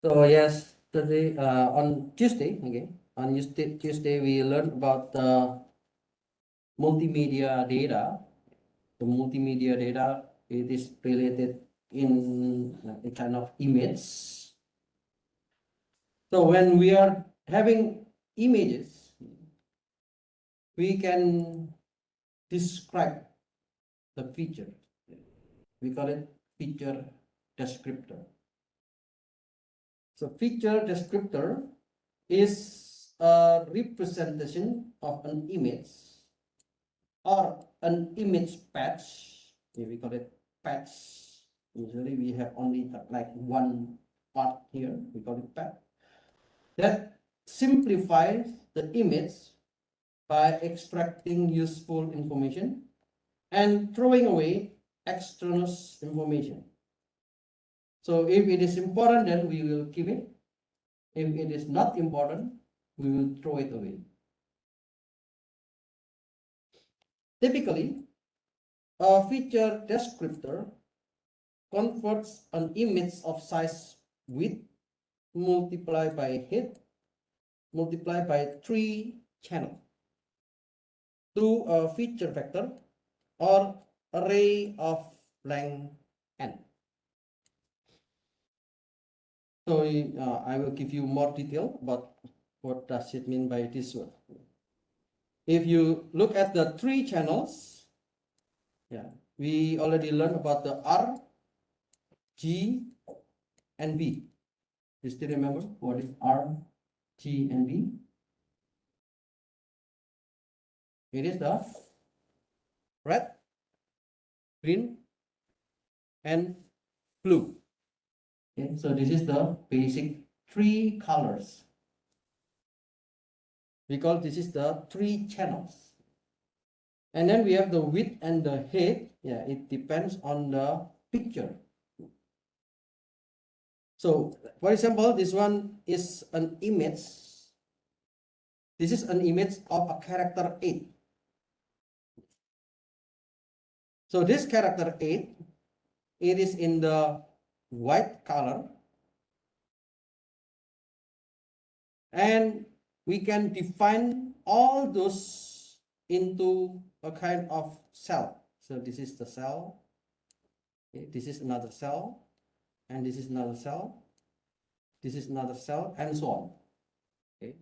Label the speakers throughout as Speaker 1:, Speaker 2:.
Speaker 1: So yes, today on Tuesday, okay, on Tuesday we learned about the multimedia data. The multimedia data, it is related in a kind of image. So when we are having images, we can describe the feature. We call it feature descriptor. So feature descriptor is a representation of an image or an image patch. We call it patch. Usually we have only like one part here. We call it patch. That simplifies the image by extracting useful information and throwing away extraneous information. So if it is important, then we will keep it. If it is not important, we will throw it away. Typically, a feature descriptor converts an image of size width multiplied by height multiplied by 3 channels to a feature vector or array of length n. So I will give you more detail about what does it mean by this word. If you look at the 3 channels, yeah, we already learned about the R, G, and B. You still remember what is R, G, and B? It is the red, green, and blue. Okay, so this is the basic 3 colors. Because this is the 3 channels. And then we have the width and the height. Yeah, it depends on the picture. So, for example, this one is an image. This is an image of a character 8. So this character 8, it is in the white color. And we can define all those into a kind of cell. So this is the cell. Okay, this is another cell. And this is another cell. This is another cell, and so on. Okay.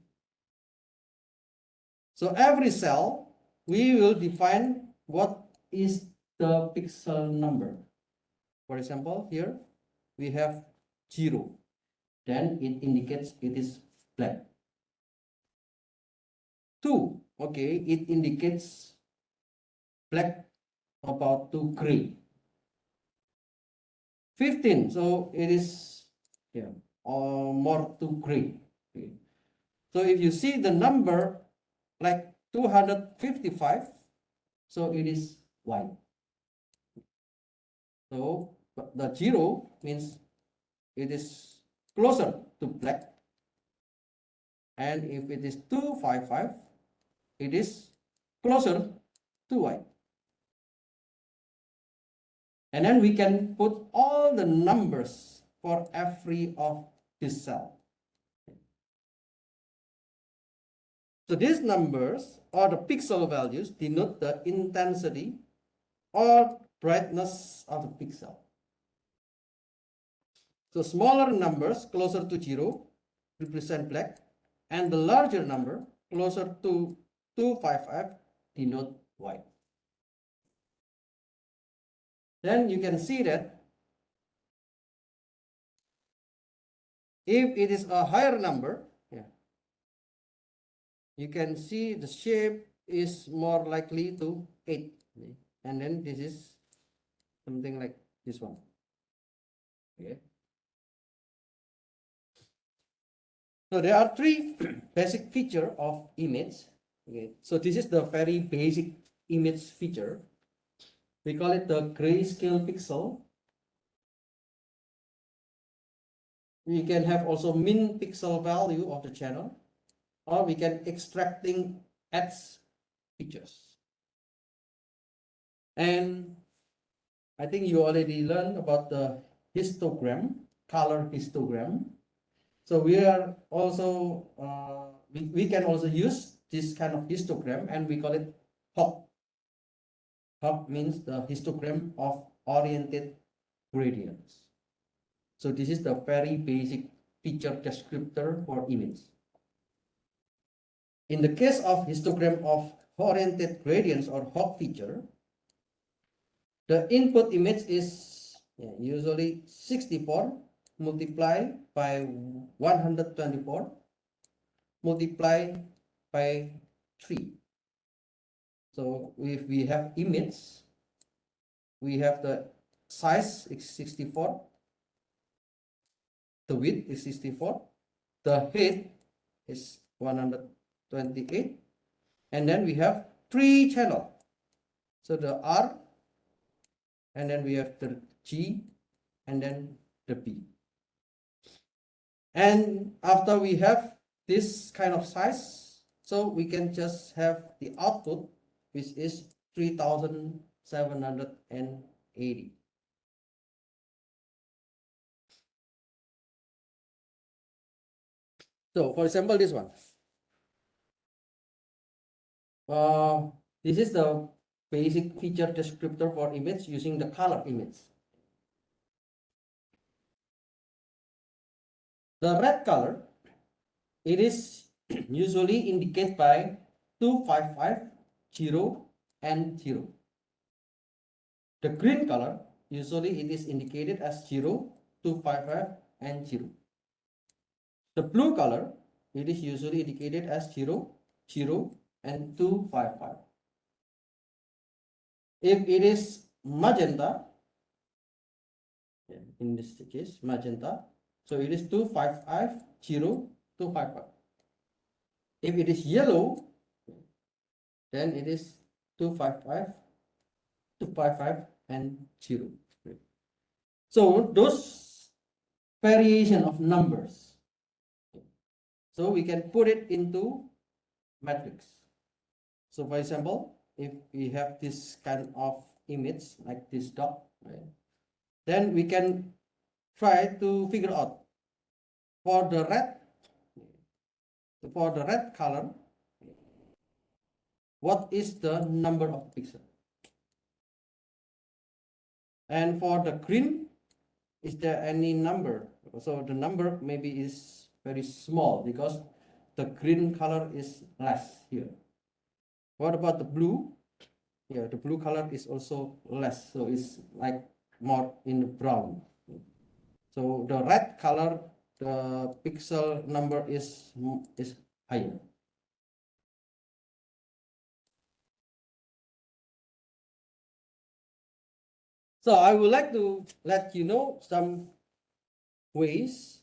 Speaker 1: So every cell, we will define what is the pixel number. For example, here we have 0. Then it indicates it is black. 2, okay, it indicates black about to gray. 15, so it is more to gray. Okay. So if you see the number like 255, so it is white. So the 0 means it is closer to black, and if it is 255, it is closer to white. And then we can put all the numbers for every of this cell. So these numbers or the pixel values denote the intensity or brightness of the pixel. So smaller numbers closer to 0 represent black, and the larger number closer to 255 denote white. Then you can see that if it is a higher number, you can see the shape is more likely to 8. And then this is something like this one. Okay. So there are 3 basic features of image. Okay. So this is the very basic image feature. We call it the grayscale pixel. We can have also min pixel value of the channel, or we can extracting edge features. And I think you already learned about the histogram, color histogram. So we are also we can also use this kind of histogram, and we call it HOG. HOG means the histogram of oriented gradients. So this is the very basic feature descriptor for image. In the case of histogram of oriented gradients or HOG feature, the input image is usually 64 multiplied by 124 multiplied by 3. So if we have image, we have the size is 64, the width is 64, the height is 128, and then we have 3 channels. So the R, and then we have the G, and then the B. And after we have this kind of size, so we can just have the output, which is 3780. So for example, this one. This is the basic feature descriptor for image using the color image. The red color, it is usually indicated by 255, 0 and 0. The green color, usually it is indicated as 0, 255 and 0. The blue color, it is usually indicated as 0, 0 and 255. If it is magenta, in this case magenta, so it is 255, 0, 255. If it is yellow, then it is 255, 255 and 0. So those variation of numbers, so we can put it into matrix. So for example, if we have this kind of image like this dot, right, then we can try to figure out for the red color, what is the number of pixels, and for the green, is there any number? So the number maybe is very small because the green color is less here. What about the blue? Yeah, the blue color is also less, so it's like more in the brown. So the red color, the pixel number is higher. So I would like to let you know some ways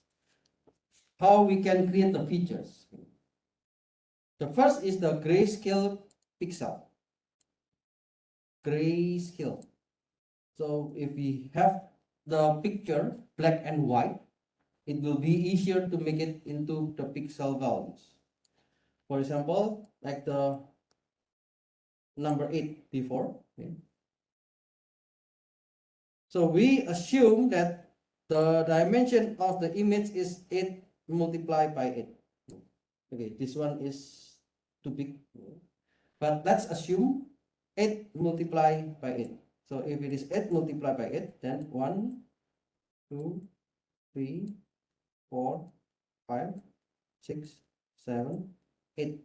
Speaker 1: how we can create the features. The first is the Grayscale Pixel. Grayscale. So if we have the picture black and white, it will be easier to make it into the pixel values. For example, like the number 8 before. Okay. So we assume that the dimension of the image is 8 multiplied by 8. Okay, this one is too big. But let's assume 8 multiplied by 8. So if it is 8 multiplied by 8, then 1, 2, 3, 4, 5, 6, 7, 8.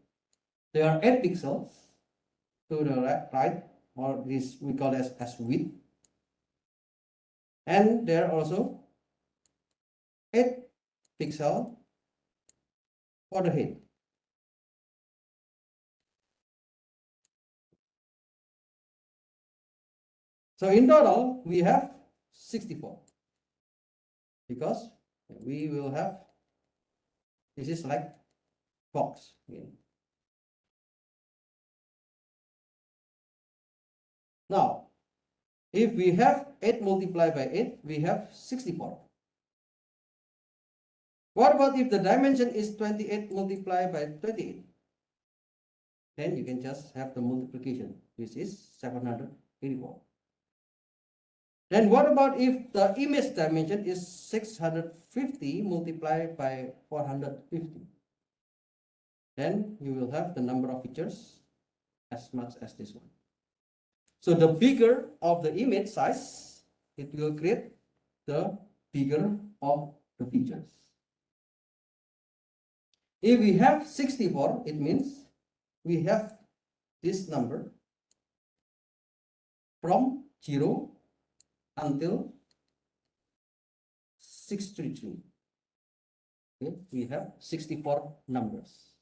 Speaker 1: There are 8 pixels to the right, or this we call as width. And there are also 8 pixels for the height. So in total, we have 64 because we will have, this is like box. Now, if we have 8 multiplied by 8, we have 64. What about if the dimension is 28 multiplied by 28? Then you can just have the multiplication, which is 784. Then what about if the image dimension is 650 multiplied by 450? Then you will have the number of features as much as this one. So the bigger of the image size, it will create the bigger of the features. If we have 64, it means we have this number from 0 until 633. Okay, we have 64 numbers.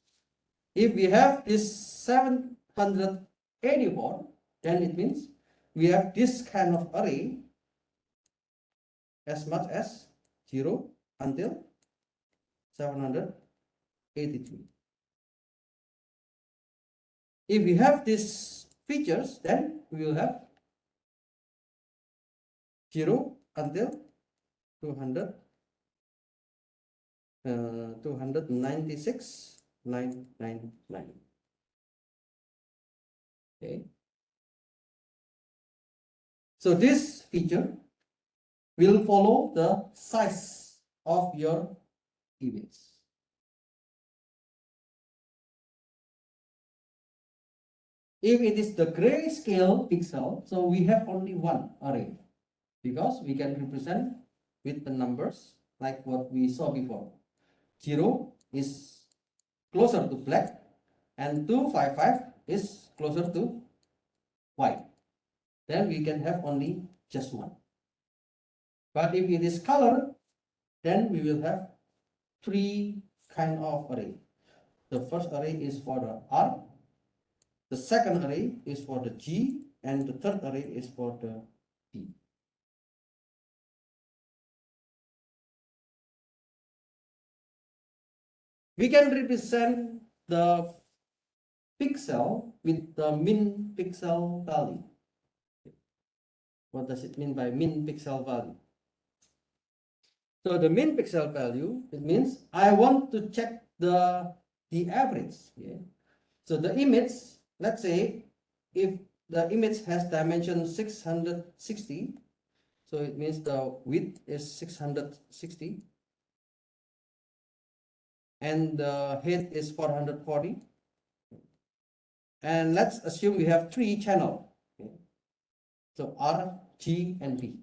Speaker 1: If we have this 784, then it means we have this kind of array as much as 0 until 783. If we have these features, then we will have 0 until 296,999. Okay. So this feature will follow the size of your image. If it is the grayscale pixel, so we have only one array because we can represent with the numbers like what we saw before. 0 is closer to black and 255 is closer to white. Then we can have only just one. But if it is color, then we will have three kind of array. The first array is for the R, the second array is for the G, and the third array is for the P. We can represent the pixel with the min pixel value. What does it mean by min pixel value? So the min pixel value, it means I want to check the average. Yeah. So the image, let's say if the image has dimension 660, so it means the width is 660 and the height is 440. And let's assume we have three channels. Okay. So R, G, and P.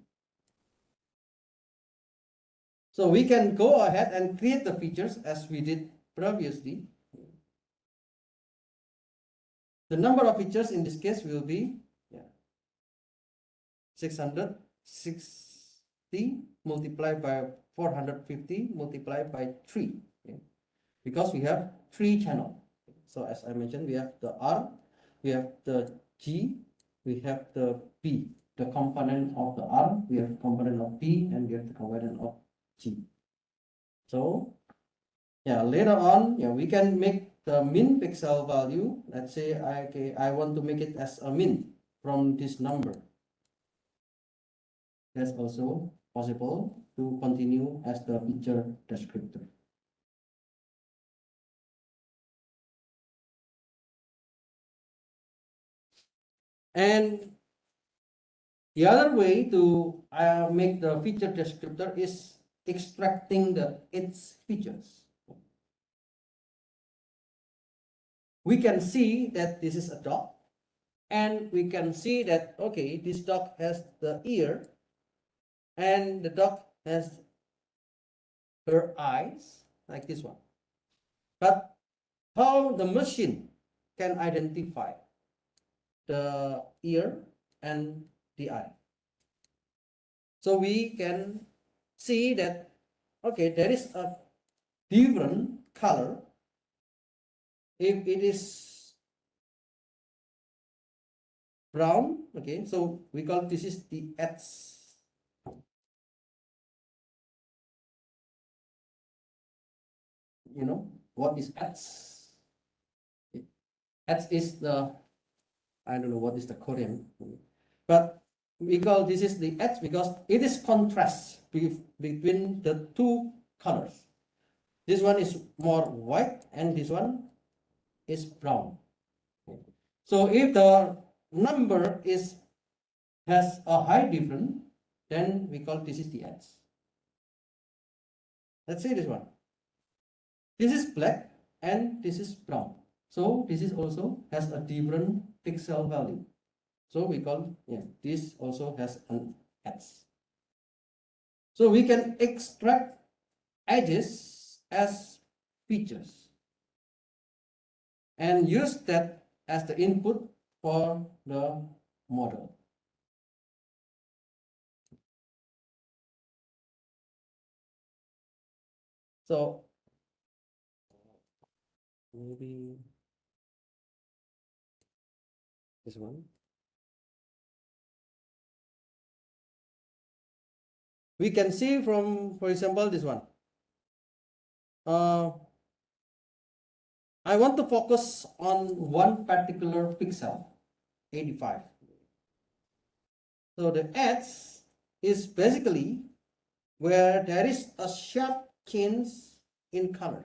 Speaker 1: So we can go ahead and create the features as we did previously. The number of features in this case will be 660 multiplied by 450 multiplied by 3. Okay. Because we have three channels. So as I mentioned, we have the R, we have the G, we have the P. The component of the R, we have the component of P, and we have the component of G. So yeah, later on, we can make the min pixel value. Let's say I want to make it as a min from this number. That's also possible to continue as the feature descriptor. And the other way to make the feature descriptor is extracting its features. We can see that this is a dog, and we can see that, okay, this dog has the ear, and the dog has her eyes, like this one. But how the machine can identify the ear and the eye? So we can see that, okay, there is a different color if it is brown. Okay, so we call this is the edge. You know what is edge? Edge is the, I don't know what is the Korean, but we call this is the edge because it is contrast between the two colors. This one is more white and this one is brown. So if the number has a high difference, then we call this is the edge. Let's say this one. This is black and this is brown. So this is also has a different pixel value. So we call, this also has an edge. So we can extract edges as features and use that as the input for the model. So maybe this one. We can see from, for example, this one. I want to focus on one particular pixel, 85. So the edge is basically where there is a sharp change in color.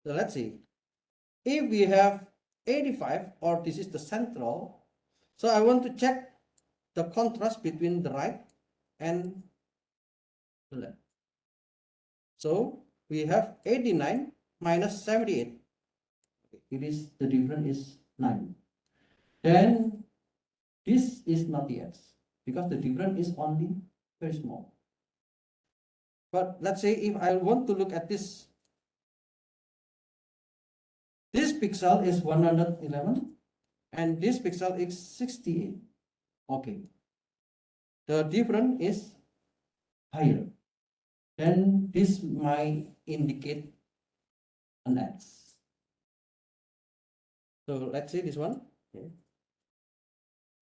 Speaker 1: So let's see. If we have 85, or this is the central, so I want to check the contrast between the right and the left. So we have 89 minus 78. It is, the difference is 9. Then this is not the edge because the difference is only very small. But let's say if I want to look at this pixel is 111 and this pixel is 68. Okay, the difference is higher. Then this might indicate an edge. So let's say this one. Okay.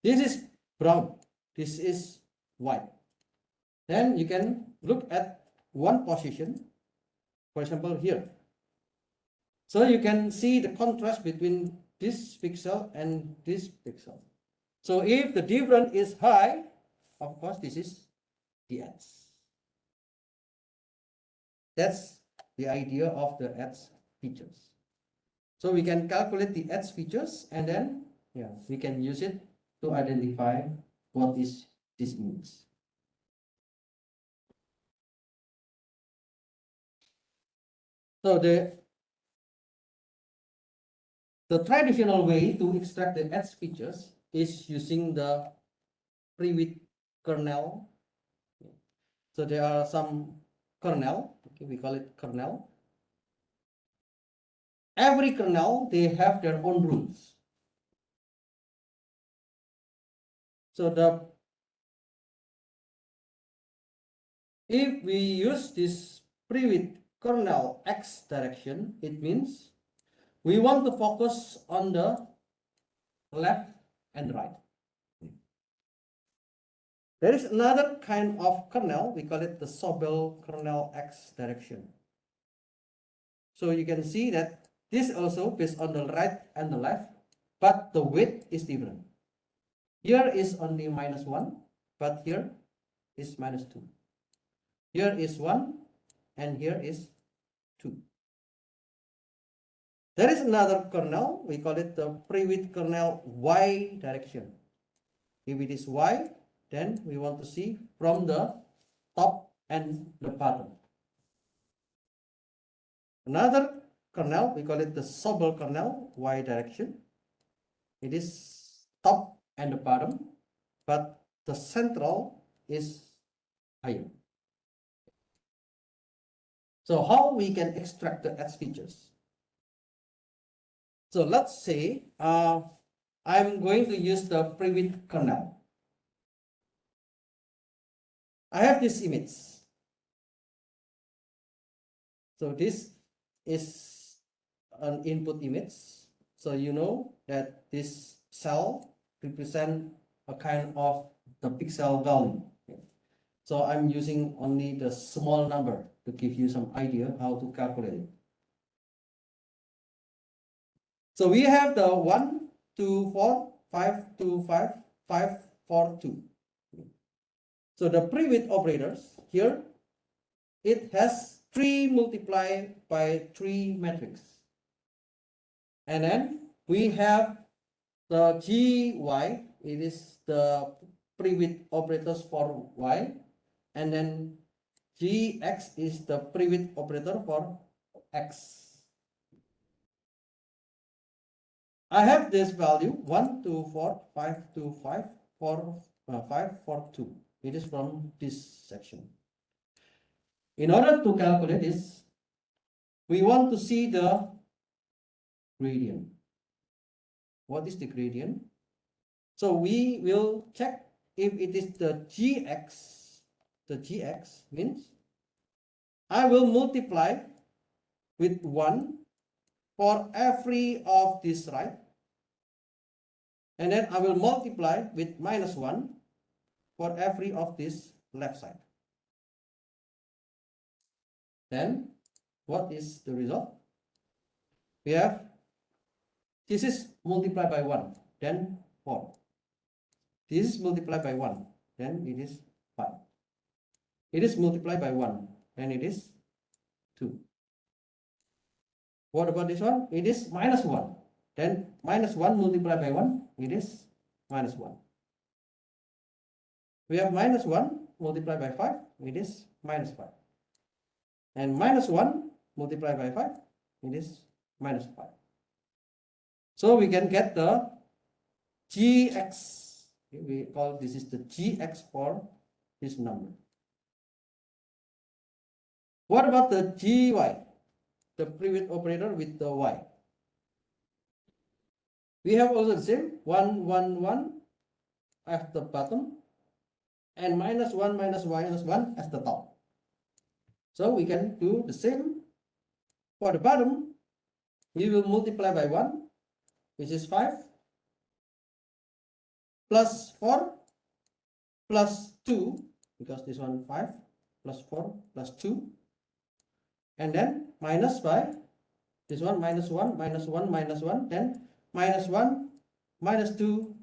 Speaker 1: This is brown. This is white. Then you can look at one position, for example here. So you can see the contrast between this pixel and this pixel. So if the difference is high, of course this is the edge. That's the idea of the edge features. So we can calculate the edge features and then we can use it to identify what is this image. So the traditional way to extract the edge features is using the pre-width kernel. So there are some kernel, okay, we call it kernel. Every kernel, they have their own rules. So if we use this pre-width kernel X direction, it means we want to focus on the left and right. There is another kind of kernel, we call it the Sobel kernel X direction. So you can see that this also based on the right and the left, but the width is different. Here is only -1, but here is -2. Here is 1 and here is 2. There is another kernel, we call it the pre-width kernel Y direction. If it is Y, then we want to see from the top and the bottom. Another kernel, we call it the Sobel kernel Y direction. It is top and the bottom, but the central is higher. So how we can extract the edge features? So let's say I'm going to use the pre-width kernel. I have this image. So this is an input image. So you know that this cell represents a kind of the pixel value. So I'm using only the small number to give you some idea how to calculate it. So we have the 1, 2, 4, 5, 2, 5, 5, 4, 2. So the pre-width operators here, it has 3 multiplied by 3 matrix. And then we have the GY, it is the pre-width operators for y, and then gx is the pre-width operator for x. I have this value 1, 2, 4, 5, 2, 5, 4, 5, 4, 2. It is from this section. In order to calculate this, we want to see the gradient. What is the gradient? So we will check if it is the gx. The gx means I will multiply with 1 for every of this right, and then I will multiply with -1 for every of this left side. Then what is the result? We have this is multiplied by 1, then 4. This is multiplied by 1, then it is 5. It is multiplied by 1, then it is 2. What about this one? It is -1. Then -1 multiplied by 1, it is -1. We have -1 multiplied by 5, it is -5. And -1 multiplied by 5, it is -5. So we can get the gx. We call this is the gx for this number. What about the gy? The pre-width operator with the y. We have also the same 1, 1, 1 at the bottom and -1, -1 at the top. So we can do the same for the bottom. We will multiply by 1, which is 5, plus 4, plus 2, because this one 5, plus 4, plus 2, and then minus by this one -1, -1, -1, then -1, -2,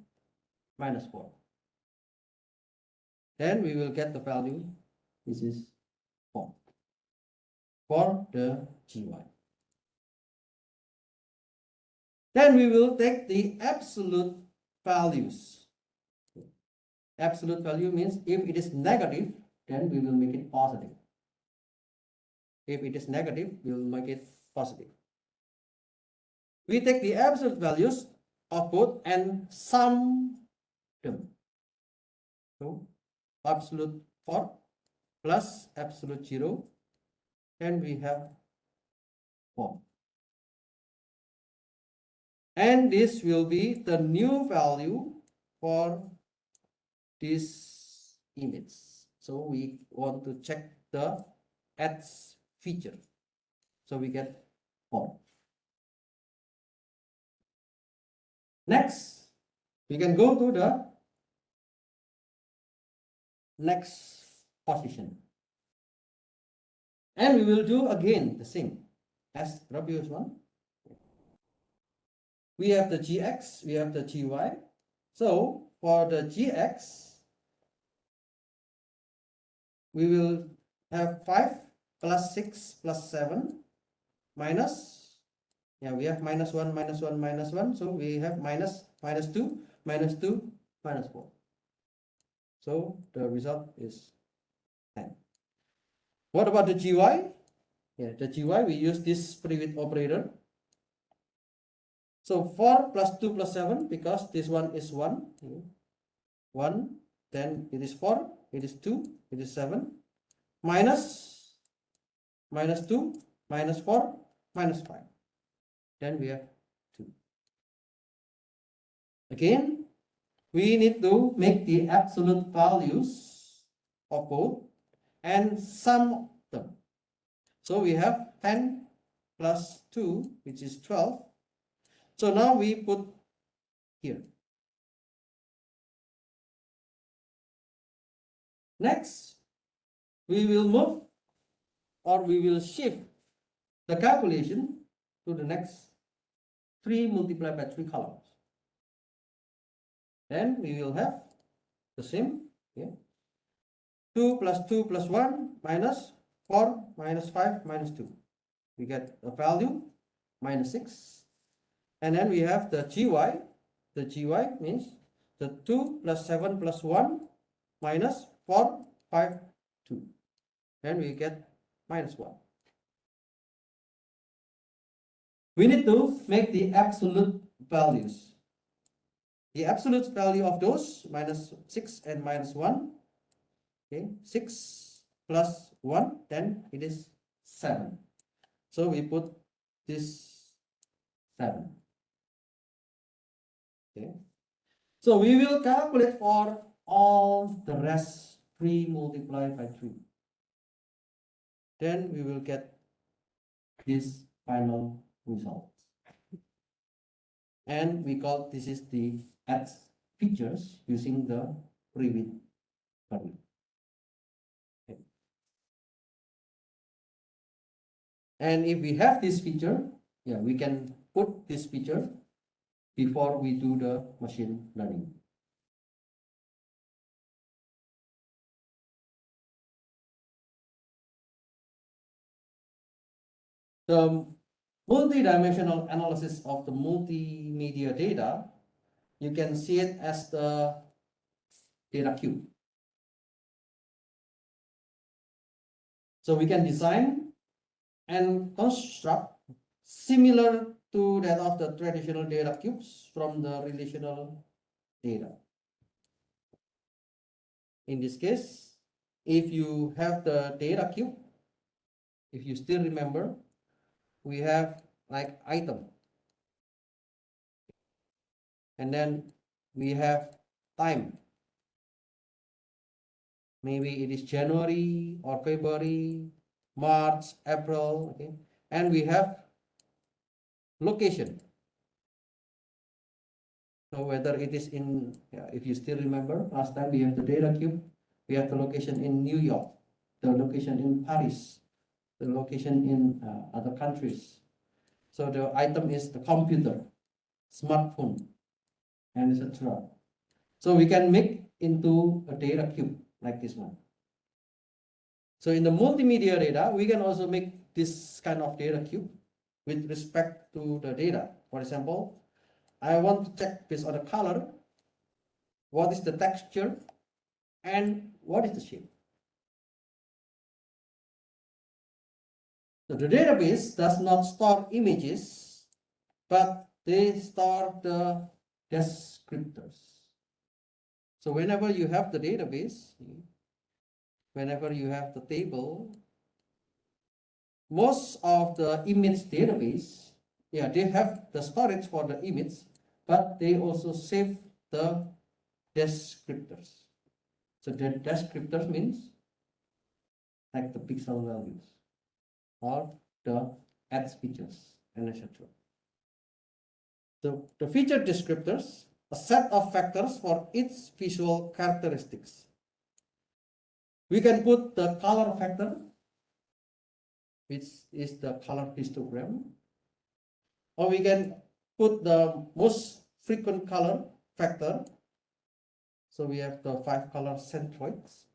Speaker 1: -4. Then we will get the value. This is 4 for the gy. Then we will take the absolute values. Absolute value means if it is negative, then we will make it positive. If it is negative, we will make it positive. We take the absolute values of both and sum them. So absolute 4 plus absolute 0, and we have 4. And this will be the new value for this image. So we want to check the edge feature. So we get 4. Next, we can go to the next position. And we will do again the same as the previous one. We have the gx, we have the gy. So for the gx, we will have 5 plus 6 plus 7 minus, we have -1, -1, -1. So we have -2, -2, -4. So the result is 10. What about the gy? The gy, we use this pre-width operator. So 4 plus 2 plus 7, because this one is 1, 1, then it is 4, it is 2, it is 7, minus, -2, -4, -5. Then we have 2. Again, we need to make the absolute values of both and sum them. So we have 10 plus 2, which is 12. So now we put here. Next, we will move, or we will shift the calculation to the next 3 multiplied by 3 columns. Then we will have the same. 2 plus 2 plus 1 minus 4 minus 5 minus 2. We get a value -6. And then we have the gy. The gy means the 2 plus 7 plus 1 minus 4, 5, 2. Then we get minus 1. We need to make the absolute values. The absolute value of those minus 6 and minus 1. Okay, 6 plus 1, then it is 7. So we put this 7. Okay. So we will calculate for all the rest 3 multiplied by 3. Then we will get this final result. And we call this is the add features using the private kernel. Okay. And if we have this feature, yeah, we can put this feature before we do the machine learning. The multi-dimensional analysis of the multimedia data, you can see it as the data cube. So we can design and construct similar to that of the traditional data cubes from the relational data. In this case, if you have the data cube, if you still remember, we have like item, and then we have time. Maybe it is January or February, March, April, okay, and we have location. So whether it is in, if you still remember, last time we have the data cube, we have the location in New York, the location in Paris, the location in other countries. So the item is the computer, smartphone, and etc. So we can make into a data cube like this one. So in the multimedia data, we can also make this kind of data cube with respect to the data. For example, I want to check based on the color, what is the texture, and what is the shape. So the database does not store images, but they store the descriptors. So whenever you have the database, whenever you have the table, most of the image database, yeah, they have the storage for the image, but they also save the descriptors. So the descriptors means like the pixel values or the add features and etc. So the feature descriptors, a set of factors for each visual characteristics. We can put the color factor, which is the color histogram, or we can put the most frequent color factor. So we have the 5 color centroids,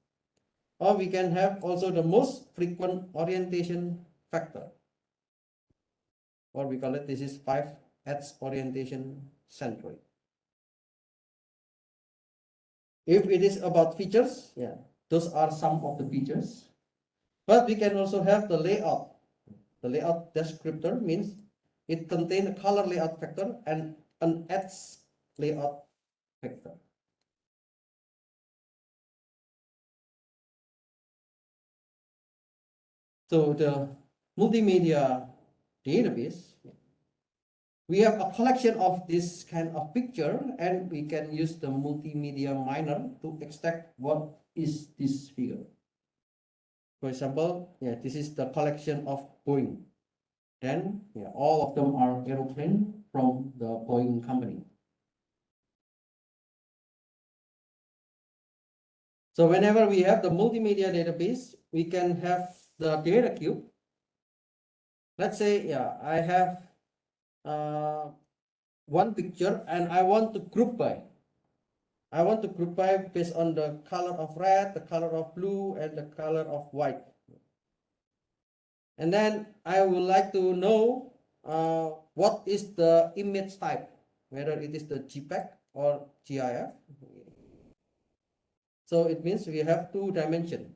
Speaker 1: or we can have also the most frequent orientation factor, or we call it, this is 5 edge orientation centroid. If it is about features, yeah, those are some of the features, but we can also have the layout. The layout descriptor means it contains a color layout factor and an edge layout factor. So the multimedia database, we have a collection of this kind of picture, and we can use the multimedia miner to extract what is this figure. For example, yeah, this is the collection of Boeing. Then yeah, all of them are aeroplane from the Boeing company. So whenever we have the multimedia database, we can have the data cube. Let's say, yeah, I have one picture and I want to group by. I want to group by based on the color of red, the color of blue, and the color of white. And then I would like to know what is the image type, whether it is the JPEG or GIF. So it means we have two dimensions.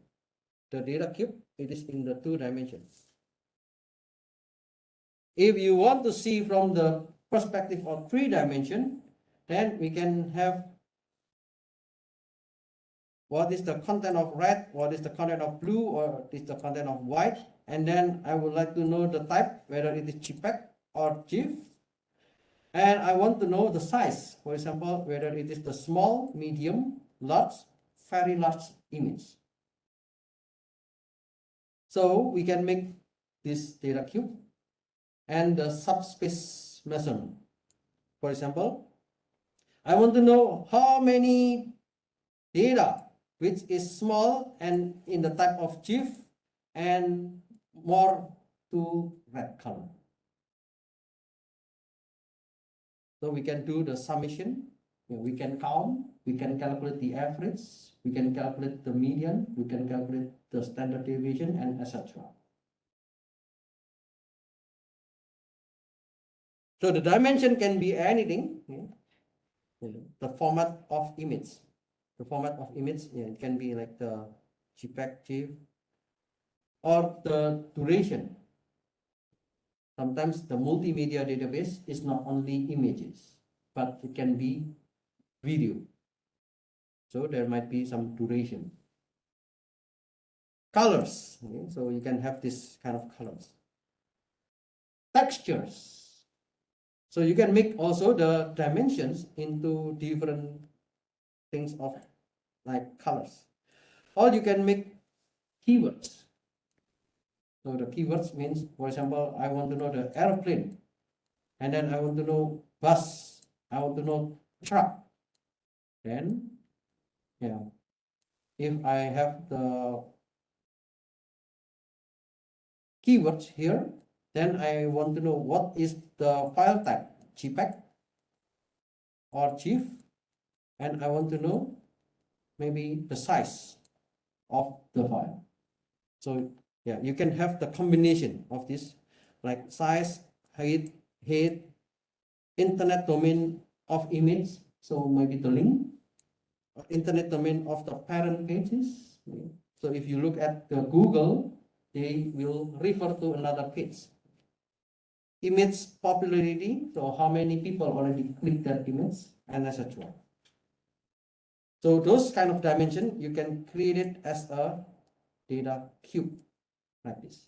Speaker 1: The data cube, it is in the two dimensions. If you want to see from the perspective of three dimension, then we can have what is the content of red, what is the content of blue, or what is the content of white. And then I would like to know the type, whether it is JPEG or GIF. And I want to know the size, for example, whether it is the small, medium, large, very large image. So we can make this data cube and the subspace measurement. For example, I want to know how many data which is small and in the type of GIF and more to red color. So we can do the summation, we can count, we can calculate the average, we can calculate the median, we can calculate the standard deviation, and etc. So the dimension can be anything. The format of image. The format of image, it can be like the JPEG, GIF, or the duration. Sometimes the multimedia database is not only images, but it can be video. So there might be some duration. Colors, so you can have this kind of colors. Textures. So you can make also the dimensions into different things of like colors. Or you can make keywords. So the keywords means, for example, I want to know the airplane, and then I want to know bus, I want to know truck. Then, if I have the keywords here, then I want to know what is the file type, JPEG or GIF, and I want to know maybe the size of the file. So you can have the combination of this, like size, height, internet domain of image, so maybe the link, internet domain of the parent pages. So if you look at the Google, they will refer to another page. Image popularity, so how many people already click that image, and etc. So those kind of dimension, you can create it as a data cube like this.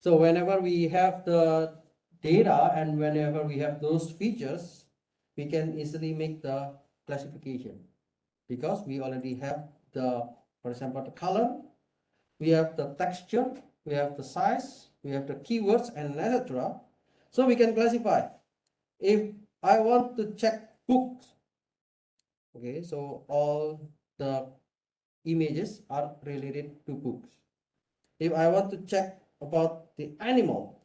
Speaker 1: So whenever we have the data and whenever we have those features, we can easily make the classification because we already have the, for example, the color, we have the texture, we have the size, we have the keywords, and etc. So we can classify. If I want to check books, okay, so all the images are related to books. If I want to check about the animals,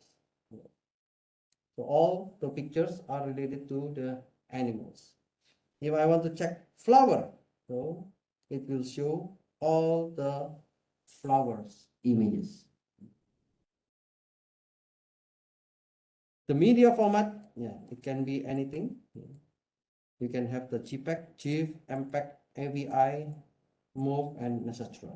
Speaker 1: so all the pictures are related to the animals. If I want to check flower, so it will show all the flowers images. The media format, it can be anything. You can have the JPEG, GIF, MPEG, AVI, MOV, and etc.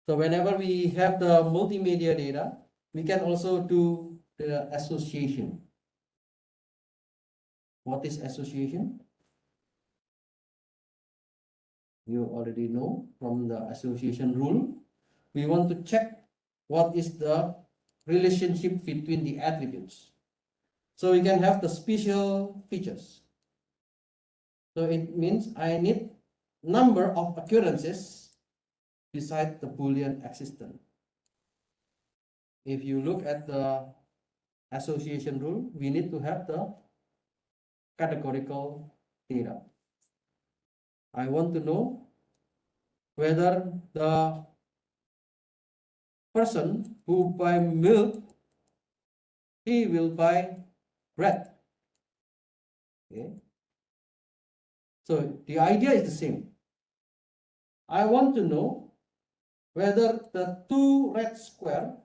Speaker 1: So whenever we have the multimedia data, we can also do the association. What is association? You already know from the association rule. We want to check what is the relationship between the attributes. So we can have the special features. So it means I need number of occurrences beside the Boolean existent. If you look at the association rule, we need to have the categorical data. I want to know whether the person who buy milk, he will buy bread. Okay. So the idea is the same. I want to know whether the two red square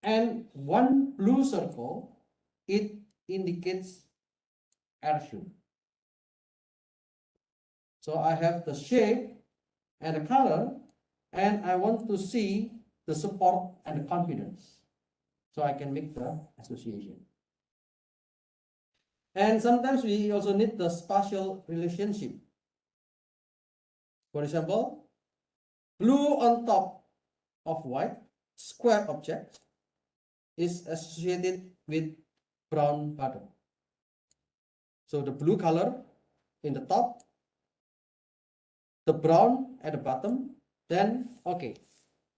Speaker 1: and one blue circle, it indicates airfield. So I have the shape and the color, and I want to see the support and the confidence. So I can make the association. And sometimes we also need the spatial relationship. For example, blue on top of white square object is associated with brown bottom. So the blue color in the top, the brown at the bottom, then okay,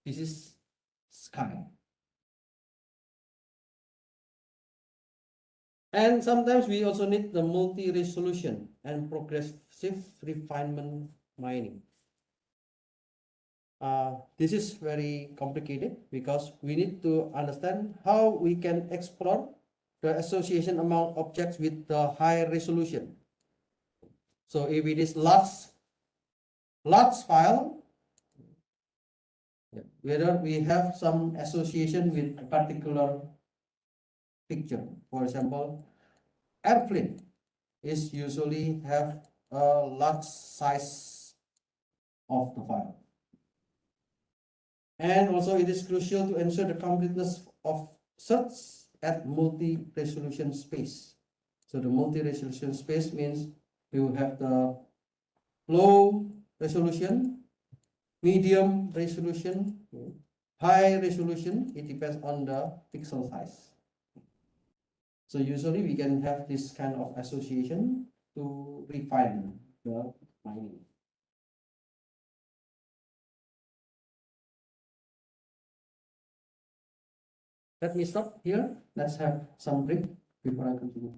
Speaker 1: this is sky. And sometimes we also need the multi-resolution and progressive refinement mining. This is very complicated because we need to understand how we can explore the association among objects with the high resolution. So if it is large file, whether we have some association with a particular picture. For example, airplane is usually have a large size of the file. And also it is crucial to ensure the completeness of search at multi-resolution space. So the multi-resolution space means you have the low resolution, medium resolution, high resolution. It depends on the pixel size. So usually we can have this kind of association to refine the mining. Let me stop here. Let's have some break before I continue.